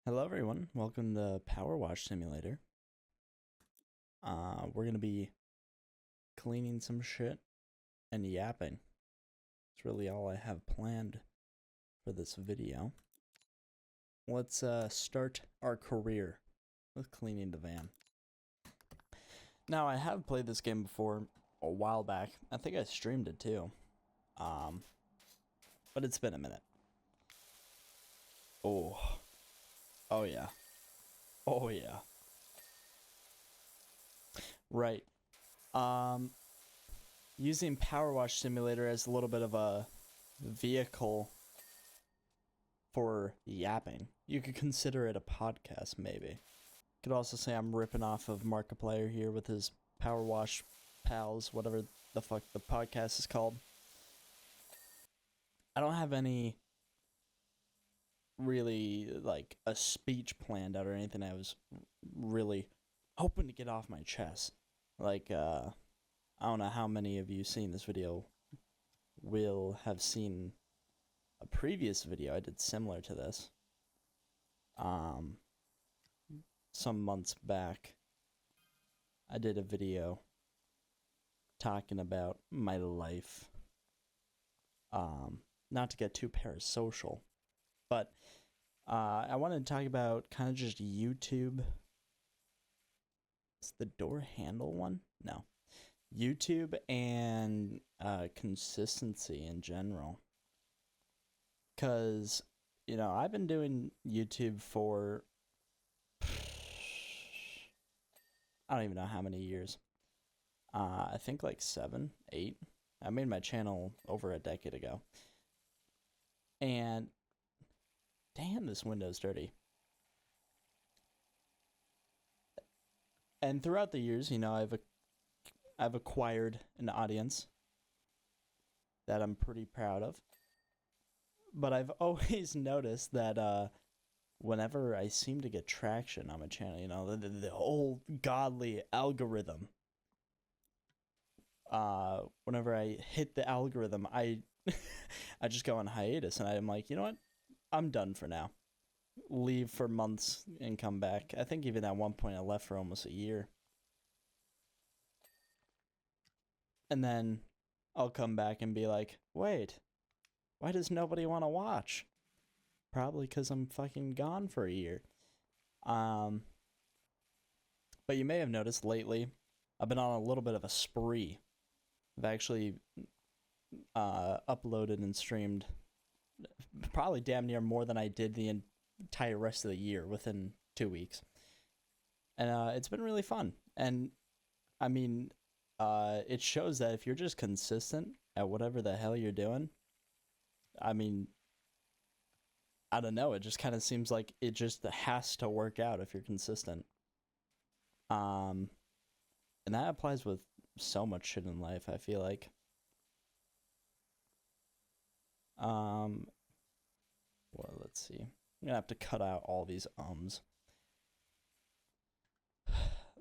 Hello everyone, welcome to Power Wash Simulator. We're gonna be cleaning some shit and yapping. That's really all I have planned for this video. Let's start our career with cleaning the van. Now I have played this game before a while back. I think I streamed it too. But it's been a minute. Oh yeah. Oh yeah. Right. Using Power Wash Simulator as a little bit of a vehicle for yapping. You could consider it a podcast, maybe. Could also say I'm ripping off of Markiplier here with his Power Wash Pals, whatever the fuck the podcast is called. I don't have any really like a speech planned out or anything I was really hoping to get off my chest. Like, I don't know how many of you seen this video will have seen a previous video I did similar to this. Some months back, I did a video talking about my life. Not to get too parasocial, but I wanted to talk about kind of just YouTube. Is the door handle one? No. YouTube and consistency in general. Because, you know, I've been doing YouTube for I don't even know how many years. I think like 7, 8. I made my channel over a decade ago. And damn, this window's dirty. And throughout the years, you know, I've acquired an audience that I'm pretty proud of. But I've always noticed that whenever I seem to get traction on my channel, you know, the whole godly algorithm. Whenever I hit the algorithm, I I just go on hiatus and I'm like, you know what? I'm done for now. Leave for months and come back. I think even at one point I left for almost a year. And then I'll come back and be like, wait, why does nobody want to watch? Probably because I'm fucking gone for a year. But you may have noticed lately, I've been on a little bit of a spree. I've actually uploaded and streamed probably damn near more than I did the entire rest of the year within 2 weeks. And it's been really fun. And I mean, it shows that if you're just consistent at whatever the hell you're doing, I mean, I don't know, it just kind of seems like it just has to work out if you're consistent. And that applies with so much shit in life, I feel like. Well, let's see. I'm gonna have to cut out all these ums.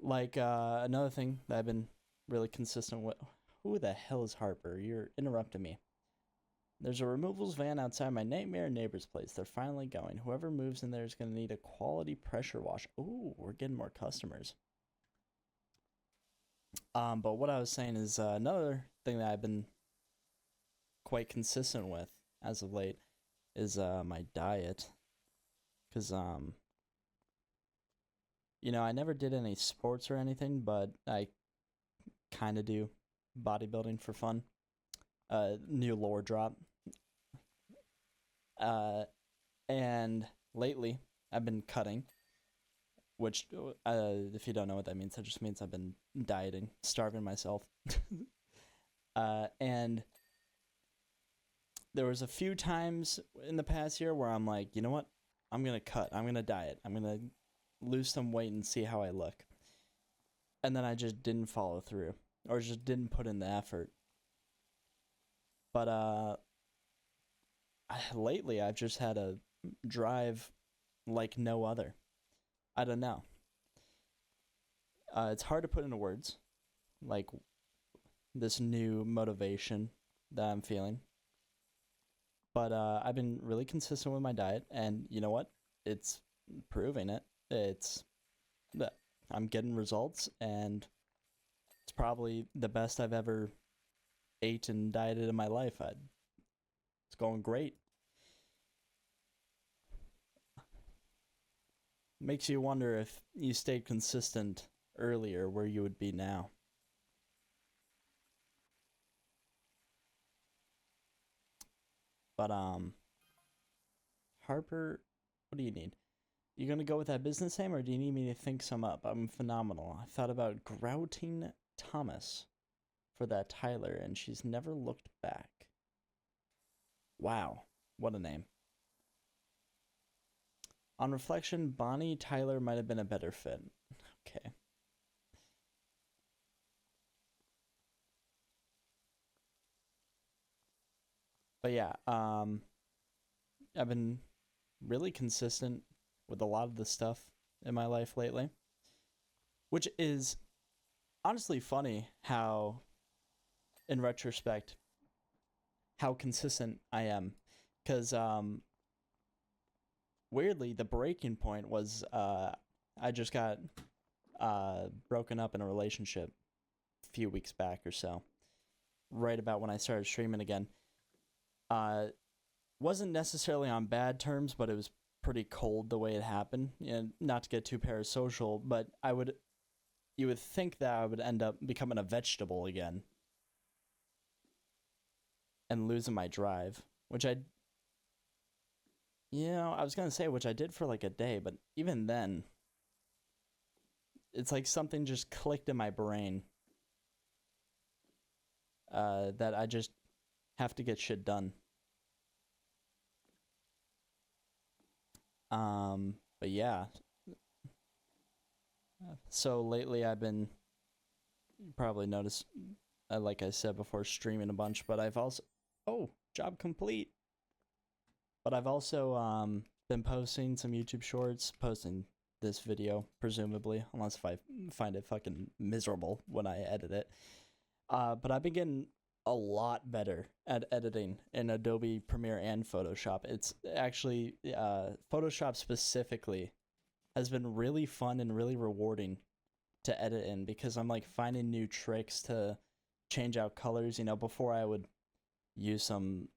Like, another thing that I've been really consistent with. Who the hell is Harper? You're interrupting me. There's a removals van outside my nightmare neighbor's place. They're finally going. Whoever moves in there is going to need a quality pressure wash. Ooh, we're getting more customers. But what I was saying is another thing that I've been quite consistent with as of late is my diet. Because, you know, I never did any sports or anything, but I kind of do bodybuilding for fun. New lore drop. And lately I've been cutting, which, if you don't know what that means, that just means I've been dieting, starving myself. And there was a few times in the past year where I'm like, you know what? I'm going to cut. I'm going to diet. I'm going to lose some weight and see how I look. And then I just didn't follow through or just didn't put in the effort. But lately I've just had a drive like no other. I don't know. It's hard to put into words, like this new motivation that I'm feeling. But I've been really consistent with my diet, and you know what? It's proving it. It's that I'm getting results, and it's probably the best I've ever ate and dieted in my life. It's going great. Makes you wonder if you stayed consistent earlier, where you would be now. But Harper, what do you need? You gonna go with that business name, or do you need me to think some up? I'm phenomenal. I thought about Grouting Thomas for that Tyler, and she's never looked back. Wow, what a name. On reflection, Bonnie Tyler might have been a better fit. Okay. But yeah, I've been really consistent with a lot of the stuff in my life lately, which is honestly funny how, in retrospect, how consistent I am. Because weirdly, the breaking point was I just got broken up in a relationship a few weeks back or so, right about when I started streaming again. Wasn't necessarily on bad terms, but it was pretty cold the way it happened. And not to get too parasocial, but you would think that I would end up becoming a vegetable again and losing my drive, which I was gonna say, which I did for like a day, but even then, it's like something just clicked in my brain that I just have to get shit done. But yeah. So lately I've been, you probably noticed, like I said before, streaming a bunch, but I've also, job complete. But I've also been posting some YouTube shorts, posting this video, presumably, unless if I find it fucking miserable when I edit it. But I've been getting a lot better at editing in Adobe Premiere and Photoshop. It's actually, Photoshop specifically has been really fun and really rewarding to edit in, because I'm like finding new tricks to change out colors. Before I would use some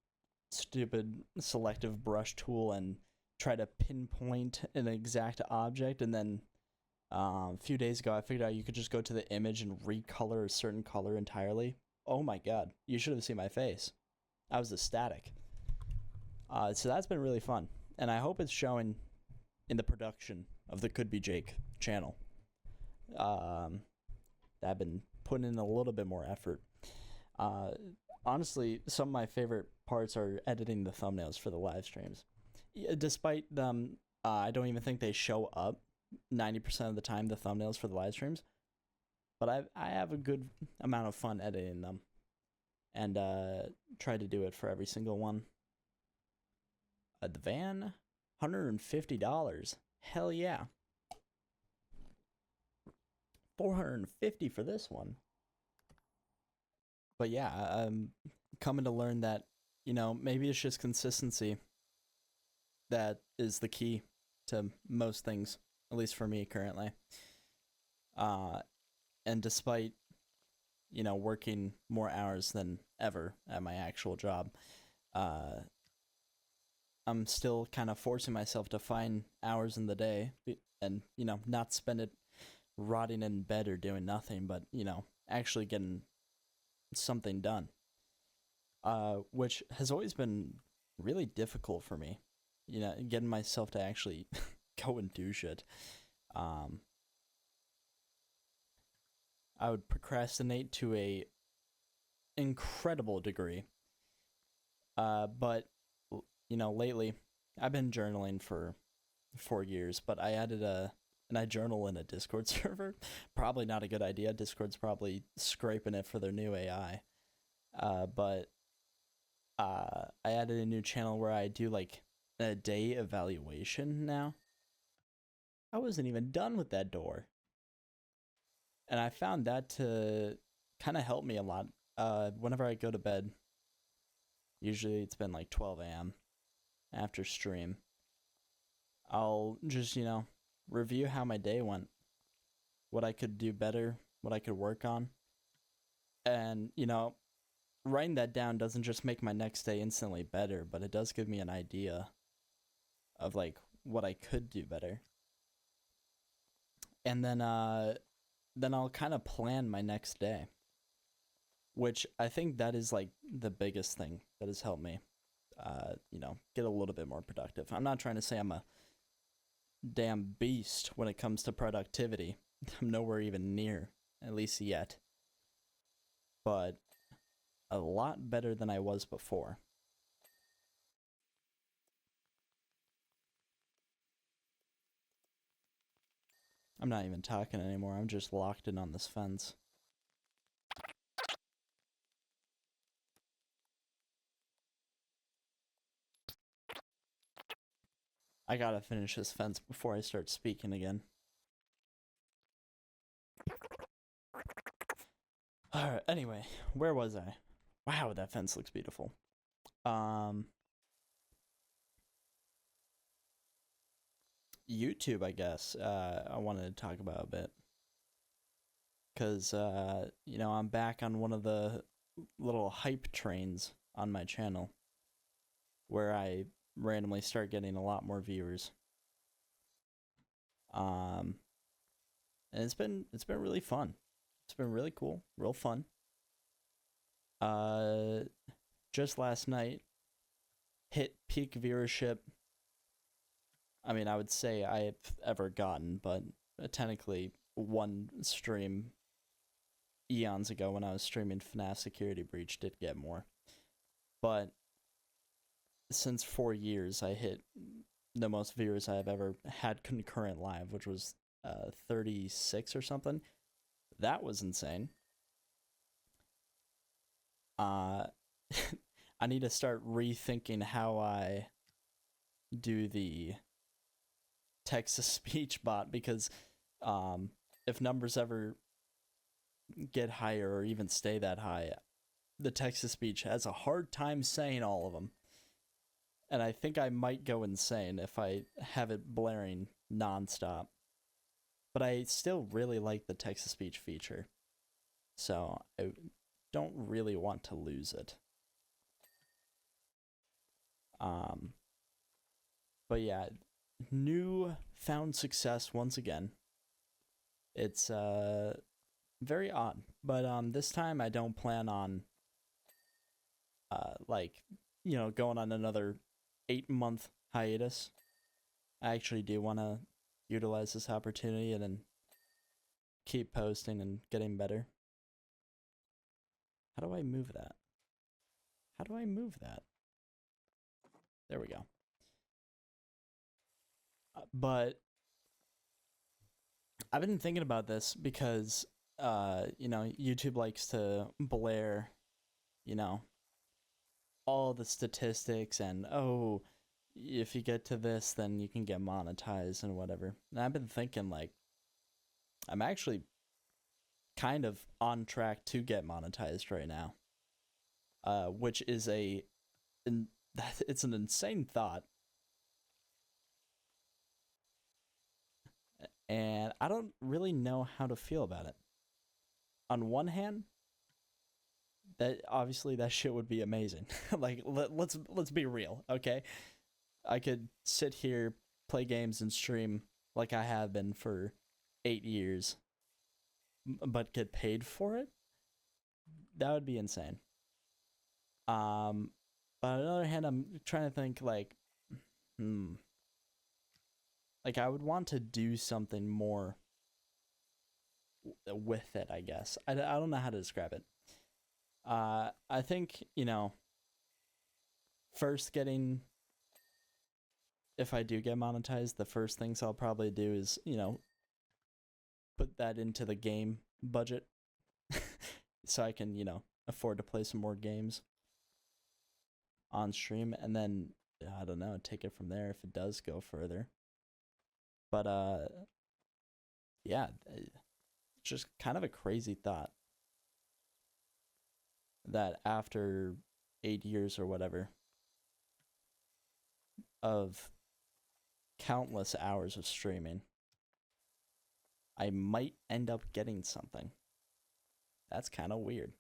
stupid selective brush tool and try to pinpoint an exact object, and then a few days ago I figured out you could just go to the image and recolor a certain color entirely. Oh my god, you should have seen my face. I was ecstatic. So that's been really fun, and I hope it's showing in the production of the Could Be Jake channel. I've been putting in a little bit more effort. Honestly, some of my favorite parts are editing the thumbnails for the live streams. Despite them, I don't even think they show up 90% of the time, the thumbnails for the live streams. But I have a good amount of fun editing them, and try to do it for every single one. The van, $150. Hell yeah. $450 for this one. But yeah, I'm coming to learn that, maybe it's just consistency that is the key to most things, at least for me currently. And despite, working more hours than ever at my actual job, I'm still kind of forcing myself to find hours in the day and, not spend it rotting in bed or doing nothing, but, actually getting something done. Which has always been really difficult for me, getting myself to actually go and do shit. I would procrastinate to a incredible degree. But lately I've been journaling for 4 years, but I added and I journal in a Discord server. Probably not a good idea. Discord's probably scraping it for their new AI. But I added a new channel where I do like a day evaluation now. I wasn't even done with that door. And I found that to kind of help me a lot. Whenever I go to bed, usually it's been like 12 a.m. after stream. I'll just, review how my day went, what I could do better, what I could work on. And, writing that down doesn't just make my next day instantly better, but it does give me an idea of like what I could do better. And then I'll kind of plan my next day, which I think that is like the biggest thing that has helped me get a little bit more productive. I'm not trying to say I'm a damn beast when it comes to productivity. I'm nowhere even near, at least yet. But a lot better than I was before. I'm not even talking anymore. I'm just locked in on this fence. I gotta finish this fence before I start speaking again. Alright, anyway, where was I? Wow, that fence looks beautiful. YouTube, I guess, I wanted to talk about a bit. Because, I'm back on one of the little hype trains on my channel where I randomly start getting a lot more viewers. And it's been really fun. It's been really cool, real fun. Just last night hit peak viewership. I mean, I would say I've ever gotten, but technically one stream eons ago when I was streaming FNAF Security Breach did get more. But since 4 years, I hit the most viewers I've ever had concurrent live, which was 36 or something. That was insane. I need to start rethinking how I do the text-to-speech bot, because if numbers ever get higher or even stay that high, the text-to-speech has a hard time saying all of them. And I think I might go insane if I have it blaring nonstop. But I still really like the text-to-speech feature, so I don't really want to lose it. But yeah, new found success once again. It's very odd, but this time I don't plan on going on another 8-month hiatus. I actually do want to utilize this opportunity and then keep posting and getting better. How do I move that? How do I move that? There we go. But I've been thinking about this because, YouTube likes to blare, all the statistics and, oh, if you get to this, then you can get monetized and whatever. And I've been thinking, like, I'm actually kind of on track to get monetized right now, which is it's an insane thought. And I don't really know how to feel about it. On one hand, that obviously that shit would be amazing. Like, let's be real, okay? I could sit here, play games, and stream like I have been for 8 years, but get paid for it. That would be insane. But on the other hand, I'm trying to think like, like I would want to do something more with it, I guess. I don't know how to describe it. I think, first getting, if I do get monetized, the first things I'll probably do is, put that into the game budget so I can, afford to play some more games on stream, and then, I don't know, take it from there if it does go further. But, yeah, just kind of a crazy thought that after 8 years or whatever of countless hours of streaming, I might end up getting something. That's kind of weird.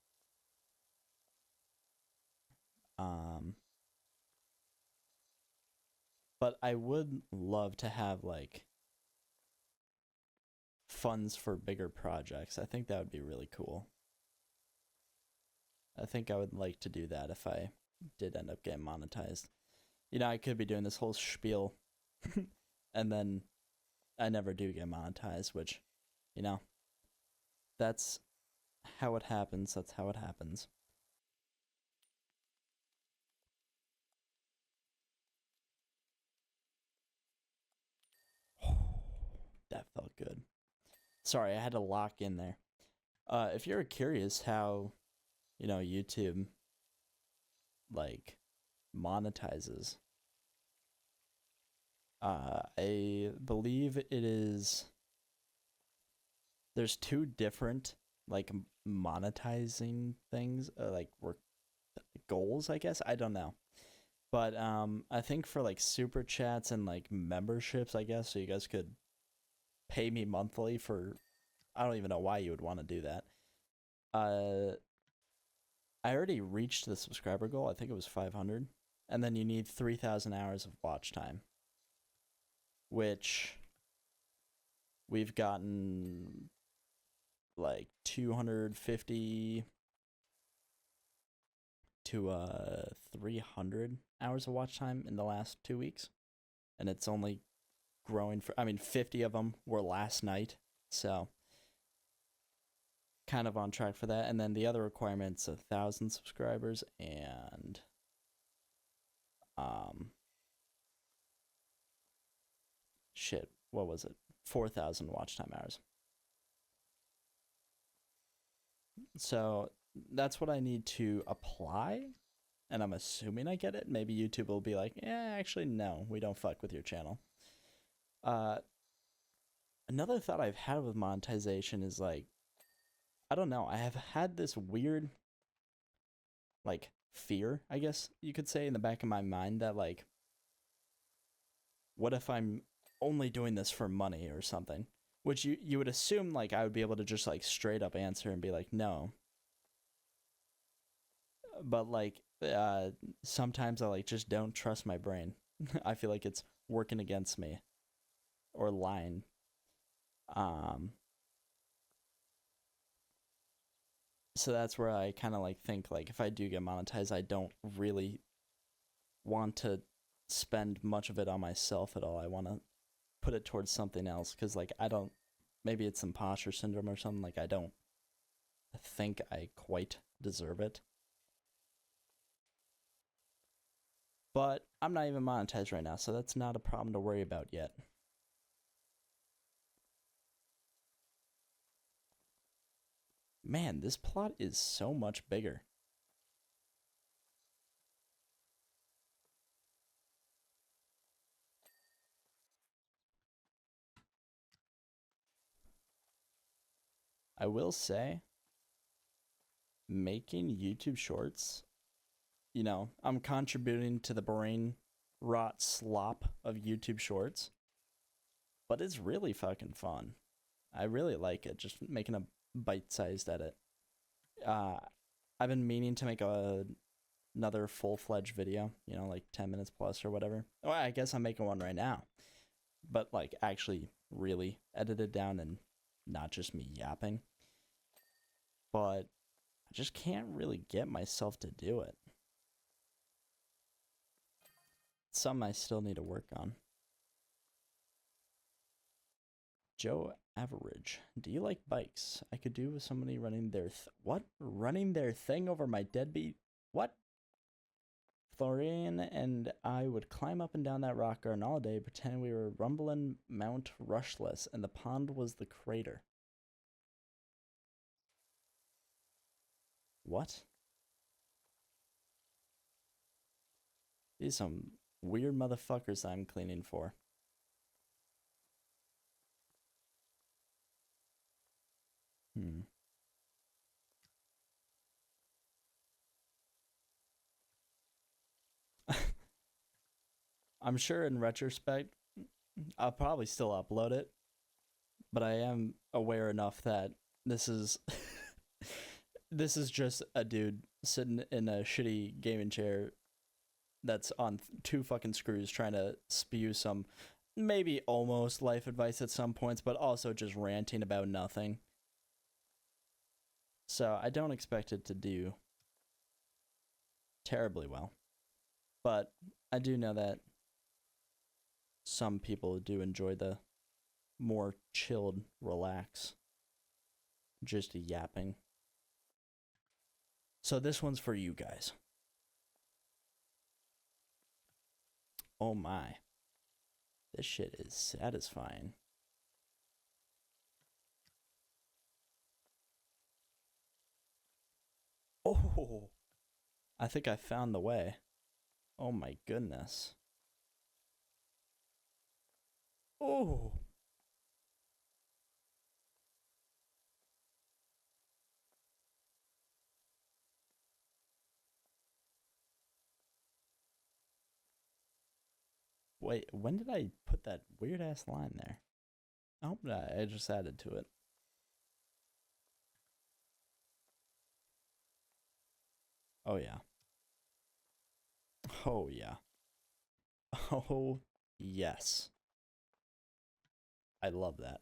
But I would love to have like funds for bigger projects. I think that would be really cool. I think I would like to do that if I did end up getting monetized. You know, I could be doing this whole spiel and then I never do get monetized, which, you know, that's how it happens. That's how it happens. That felt good. Sorry, I had to lock in there. If you're curious how, you know, YouTube like monetizes, I believe it is there's two different like monetizing things, like work goals, I guess. I don't know. But I think for like super chats and like memberships, I guess, so you guys could pay me monthly for I don't even know why you would want to do that. I already reached the subscriber goal. I think it was 500. And then you need 3,000 hours of watch time, which we've gotten like 250 to 300 hours of watch time in the last 2 weeks. And it's only growing for, I mean, 50 of them were last night. So kind of on track for that. And then the other requirement's 1,000 subscribers and shit, what was it? 4,000 watch time hours. So that's what I need to apply, and I'm assuming I get it. Maybe YouTube will be like, yeah, actually, no, we don't fuck with your channel. Another thought I've had with monetization is like, I don't know, I have had this weird, like, fear, I guess you could say, in the back of my mind that, like, what if I'm only doing this for money or something? Which you would assume, like, I would be able to just, like, straight up answer and be like, no. But, like, sometimes I, like, just don't trust my brain. I feel like it's working against me or lying. So that's where I kind of like think like if I do get monetized, I don't really want to spend much of it on myself at all. I want to put it towards something else because like I don't, maybe it's imposter syndrome or something, like I don't think I quite deserve it. But I'm not even monetized right now, so that's not a problem to worry about yet. Man, this plot is so much bigger. I will say, making YouTube shorts, you know, I'm contributing to the brain rot slop of YouTube shorts, but it's really fucking fun. I really like it, just making a bite-sized edit. Uh, I've been meaning to make another full-fledged video, you know, like 10 minutes plus or whatever. Well, I guess I'm making one right now, but like actually really edited down and not just me yapping. But I just can't really get myself to do it. It's something I still need to work on. Joe Average, do you like bikes? I could do with somebody running their what? Running their thing over my deadbeat what? Florian and I would climb up and down that rock garden all day, pretending we were rumbling Mount Rushless, and the pond was the crater. What? These are some weird motherfuckers I'm cleaning for. Hmm. I'm sure in retrospect, I'll probably still upload it, but I am aware enough that this is this is just a dude sitting in a shitty gaming chair that's on two fucking screws trying to spew some maybe almost life advice at some points, but also just ranting about nothing. So I don't expect it to do terribly well. But I do know that some people do enjoy the more chilled, relax, just yapping. So this one's for you guys. Oh my. This shit is satisfying. Oh, I think I found the way. Oh my goodness. Oh. Wait, when did I put that weird ass line there? Oh, I just added to it. Oh yeah. Oh yeah. Oh yes. I love that.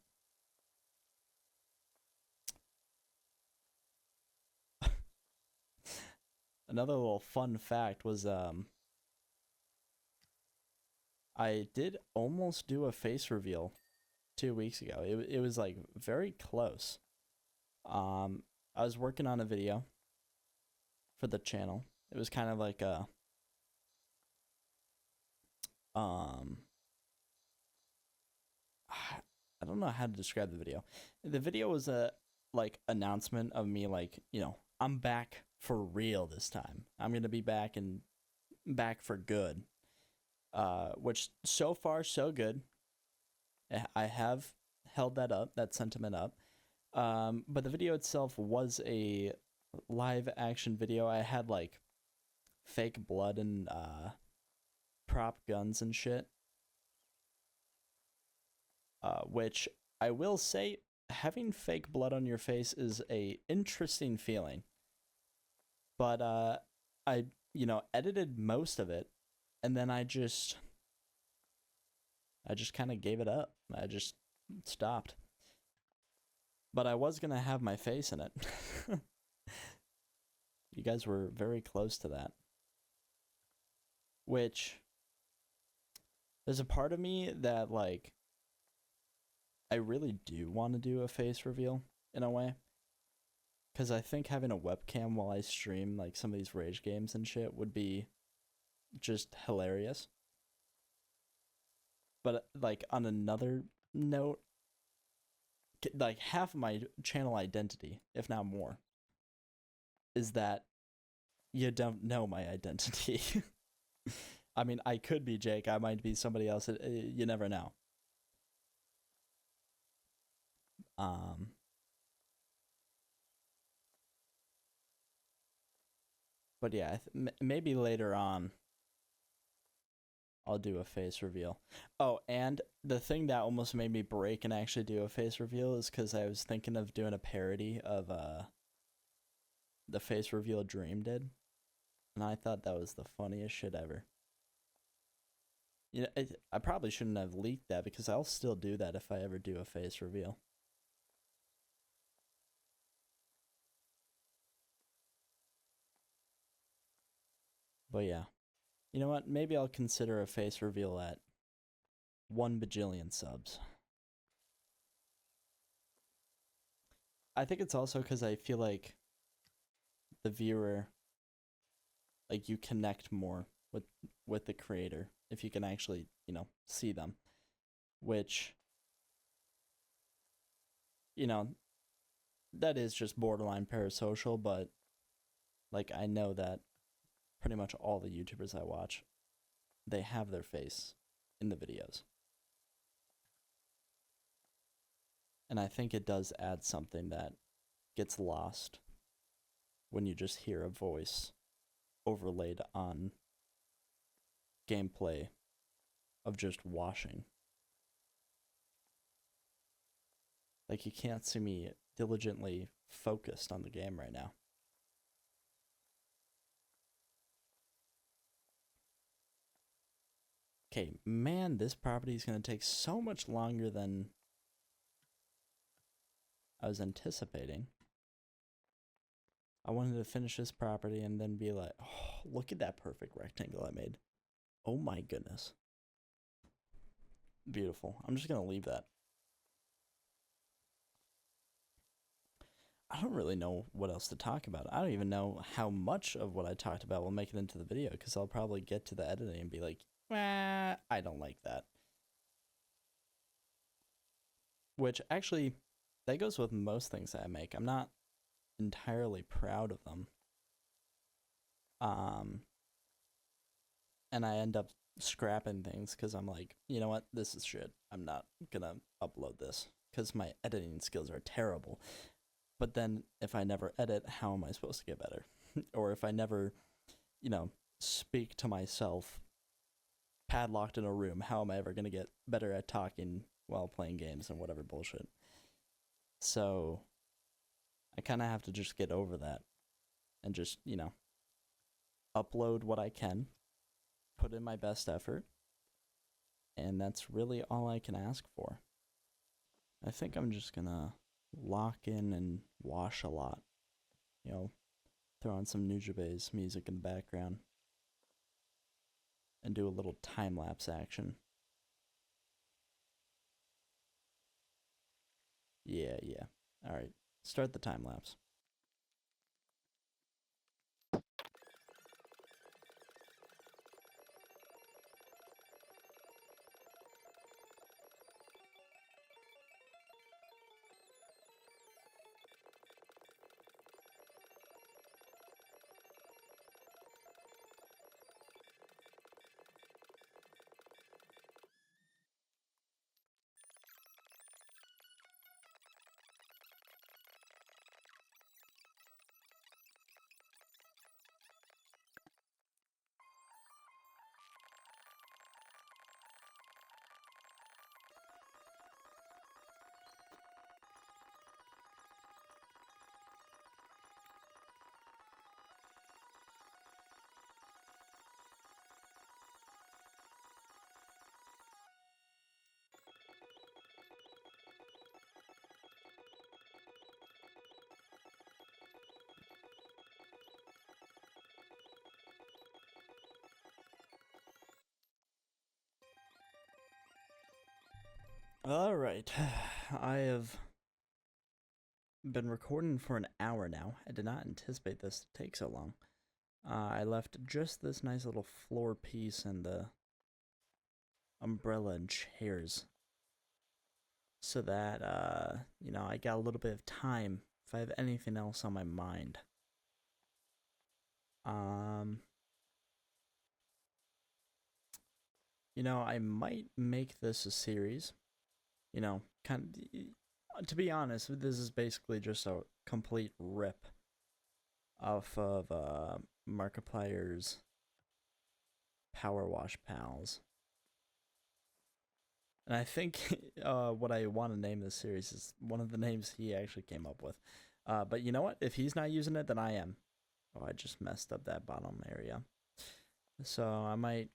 Another little fun fact was I did almost do a face reveal 2 weeks ago. It was like very close. Um I was working on a video for the channel. It was kind of like a um I don't know how to describe the video. The video was a like announcement of me like, I'm back for real this time. I'm going to be back and back for good. Which so far so good. I have held that sentiment up. But the video itself was a live action video. I had like fake blood and prop guns and shit. Which I will say, having fake blood on your face is a interesting feeling. But I edited most of it, and then I just kind of gave it up. I just stopped. But I was gonna have my face in it. You guys were very close to that. Which there's a part of me that like I really do want to do a face reveal in a way. Because I think having a webcam while I stream like some of these rage games and shit would be just hilarious. But like on another note, like half of my channel identity, if not more, is that you don't know my identity. I mean, I could be Jake. I might be somebody else. You never know. Um, but yeah, maybe later on I'll do a face reveal. Oh, and the thing that almost made me break and actually do a face reveal is because I was thinking of doing a parody of the face reveal Dream did, and I thought that was the funniest shit ever. I probably shouldn't have leaked that because I'll still do that if I ever do a face reveal. But yeah, you know what? Maybe I'll consider a face reveal at 1 bajillion subs. I think it's also because I feel like the viewer, like you connect more with the creator if you can actually see them, which that is just borderline parasocial, but like I know that pretty much all the YouTubers I watch, they have their face in the videos. And I think it does add something that gets lost when you just hear a voice overlaid on gameplay of just washing. Like, you can't see me diligently focused on the game right now. Okay, man, this property is going to take so much longer than I was anticipating. I wanted to finish this property and then be like, oh, look at that perfect rectangle I made. Oh my goodness. Beautiful. I'm just going to leave that. I don't really know what else to talk about. I don't even know how much of what I talked about will make it into the video, because I'll probably get to the editing and be like, I don't like that. Which, actually, that goes with most things that I make. I'm not entirely proud of them. And I end up scrapping things because I'm like, you know what, this is shit. I'm not gonna upload this because my editing skills are terrible. But then if I never edit, how am I supposed to get better? Or if I never, speak to myself padlocked in a room, how am I ever gonna get better at talking while playing games and whatever bullshit? So I kind of have to just get over that and just, upload what I can, put in my best effort, and that's really all I can ask for. I think I'm just gonna lock in and wash a lot. Throw on some Nujabes music in the background and do a little time lapse action. Yeah. Alright, start the time lapse. Alright, I have been recording for an hour now. I did not anticipate this to take so long. I left just this nice little floor piece and the umbrella and chairs so that, I got a little bit of time if I have anything else on my mind. I might make this a series. To be honest, this is basically just a complete rip off of Markiplier's Power Wash Pals. And I think what I want to name this series is one of the names he actually came up with. But you know what? If he's not using it, then I am. Oh, I just messed up that bottom area. So I might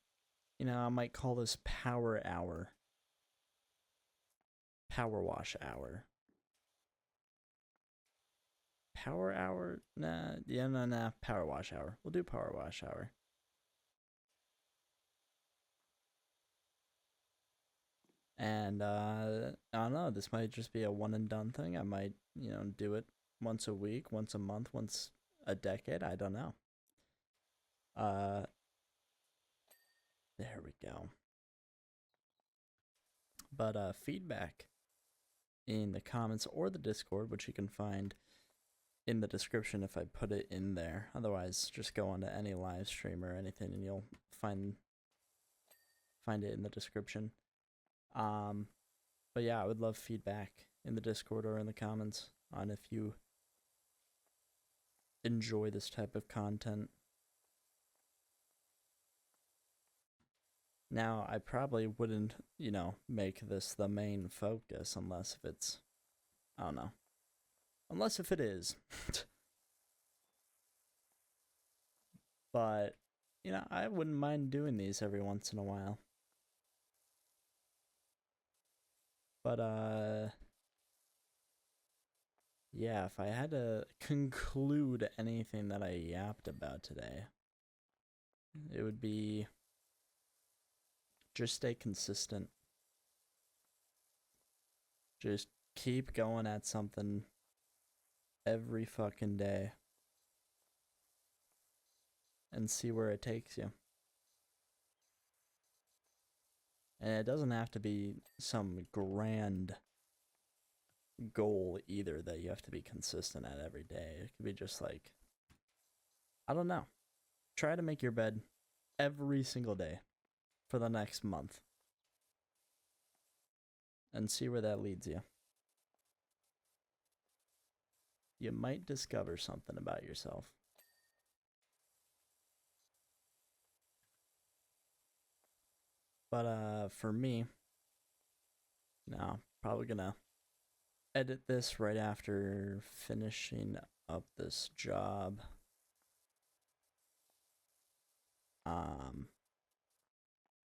call this Power Hour. Power Wash Hour. Power Hour? Nah. Power Wash Hour. We'll do Power Wash Hour. And I don't know, this might just be a one and done thing. I might, do it once a week, once a month, once a decade. I don't know. There we go. But feedback in the comments or the Discord, which you can find in the description if I put it in there. Otherwise, just go onto any live stream or anything and you'll find it in the description. But yeah, I would love feedback in the Discord or in the comments on if you enjoy this type of content. Now, I probably wouldn't, make this the main focus unless if it's I don't know. Unless if it is. But, you know, I wouldn't mind doing these every once in a while. But, yeah, if I had to conclude anything that I yapped about today, it would be just stay consistent. Just keep going at something every fucking day and see where it takes you. And it doesn't have to be some grand goal either that you have to be consistent at every day. It could be just like, I don't know. Try to make your bed every single day for the next month and see where that leads you. You might discover something about yourself. But for me, no, probably gonna edit this right after finishing up this job.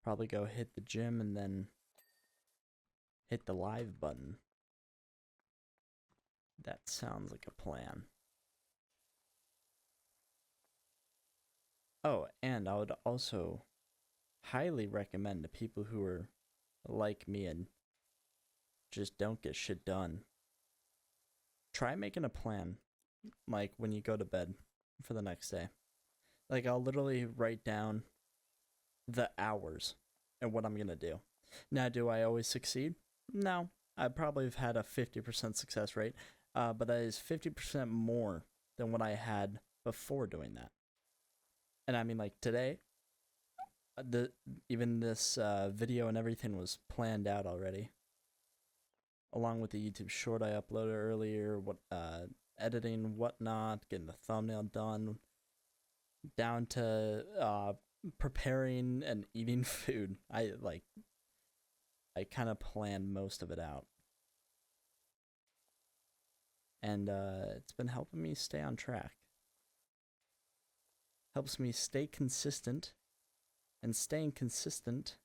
Probably go hit the gym and then hit the live button. That sounds like a plan. Oh, and I would also highly recommend to people who are like me and just don't get shit done. Try making a plan, like when you go to bed for the next day. Like, I'll literally write down the hours and what I'm gonna do. Now, do I always succeed? No. I probably have had a 50% success rate, but that is 50% more than what I had before doing that. And I mean, like today, even this video and everything was planned out already, along with the YouTube short I uploaded earlier, editing, whatnot, getting the thumbnail done, down to preparing and eating food. I kind of planned most of it out, and it's been helping me stay on track. Helps me stay consistent, and staying consistent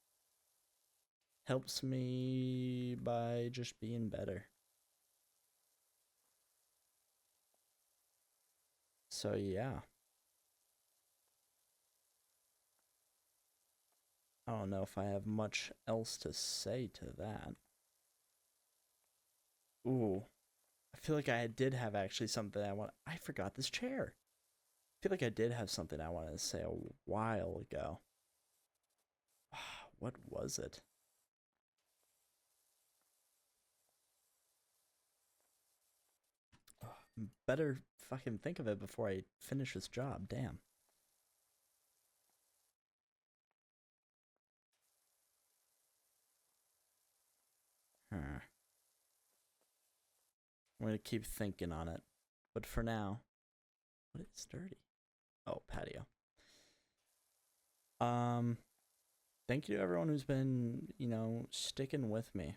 helps me by just being better. So yeah. I don't know if I have much else to say to that. Ooh. I feel like I did have actually something I forgot this chair. I feel like I did have something I wanted to say a while ago. What was it? Better fucking think of it before I finish this job. Damn. Huh. I'm gonna keep thinking on it. But for now, what is dirty? Oh, patio. Thank you to everyone who's been, sticking with me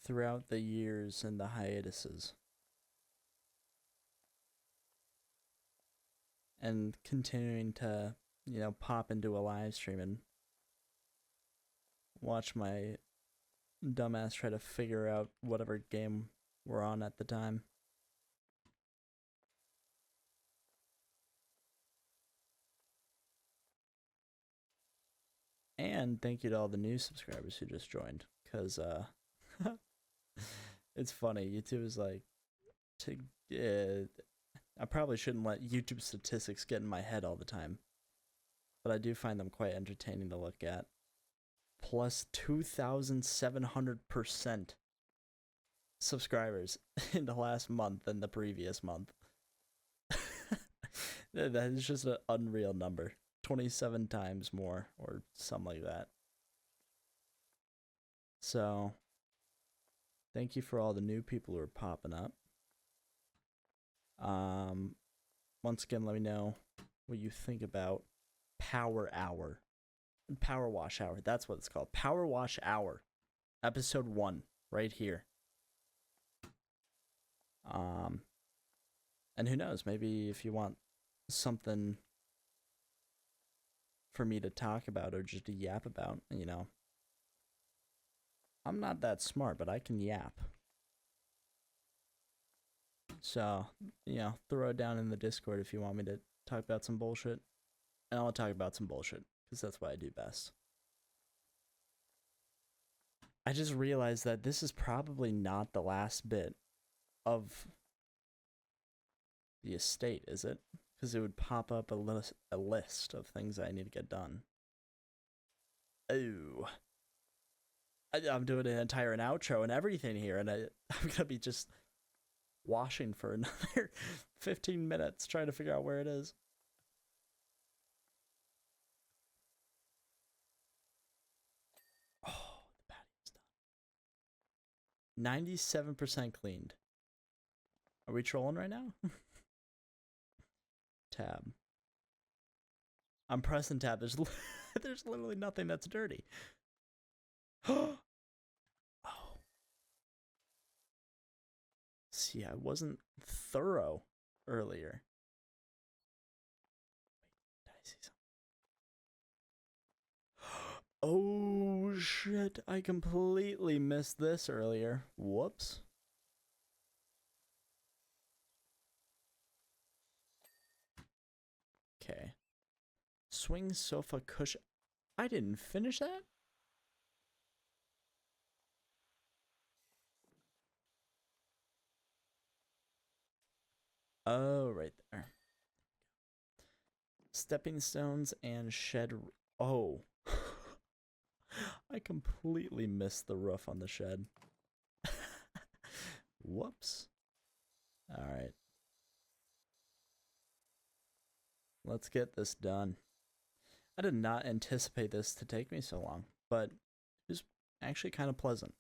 throughout the years and the hiatuses. And continuing to, pop into a live stream and watch my dumbass try to figure out whatever game we're on at the time. And thank you to all the new subscribers who just joined, because it's funny. YouTube is like, I probably shouldn't let YouTube statistics get in my head all the time, but I do find them quite entertaining to look at. Plus 2,700% subscribers in the last month than the previous month. That is just an unreal number. 27 times more, or something like that. So, thank you for all the new people who are popping up. Once again, let me know what you think about Power Hour. Power Wash Hour, that's what it's called. Power Wash Hour. Episode 1, right here. Um, and who knows, maybe if you want something for me to talk about or just to yap about, you know. I'm not that smart, but I can yap. So, you know, throw it down in the Discord if you want me to talk about some bullshit. And I'll talk about some bullshit, because that's what I do best. I just realized that this is probably not the last bit of the estate, is it? Because it would pop up a list of things I need to get done. Oh. I'm doing an entire outro and everything here, and I'm going to be just washing for another 15 minutes trying to figure out where it is. Oh, the patio's done. 97% cleaned. Are we trolling right now? Tab. I'm pressing tab. There's literally nothing that's dirty. Oh. See, I wasn't thorough earlier. Wait, did I see something? Oh shit, I completely missed this earlier. Whoops. Okay. Swing sofa cushion. I didn't finish that? Oh, right there. Stepping stones and shed. Oh. I completely missed the roof on the shed. Whoops. Alright. Let's get this done. I did not anticipate this to take me so long, but it was actually kind of pleasant.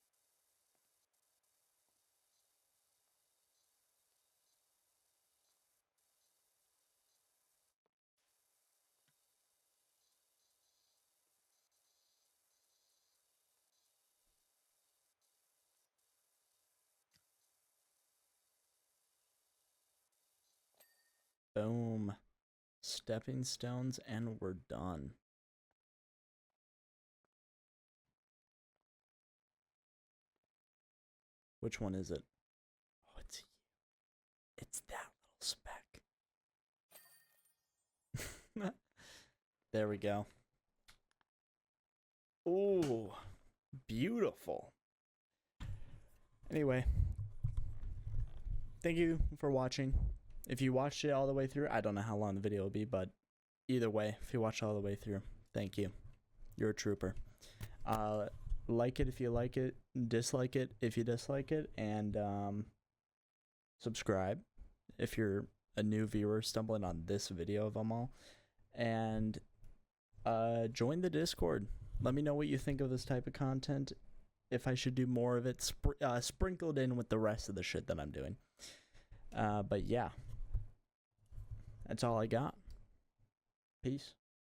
Boom. Stepping stones, and we're done. Which one is it? Oh, it's you. It's that little speck. There we go. Ooh, beautiful. Anyway, thank you for watching. If you watched it all the way through, I don't know how long the video will be, but either way, if you watched all the way through, thank you. You're a trooper. Like it if you like it, dislike it if you dislike it, and subscribe if you're a new viewer stumbling on this video of them all. And join the Discord. Let me know what you think of this type of content. If I should do more of it, sprinkled in with the rest of the shit that I'm doing. But yeah, that's all I got. Peace.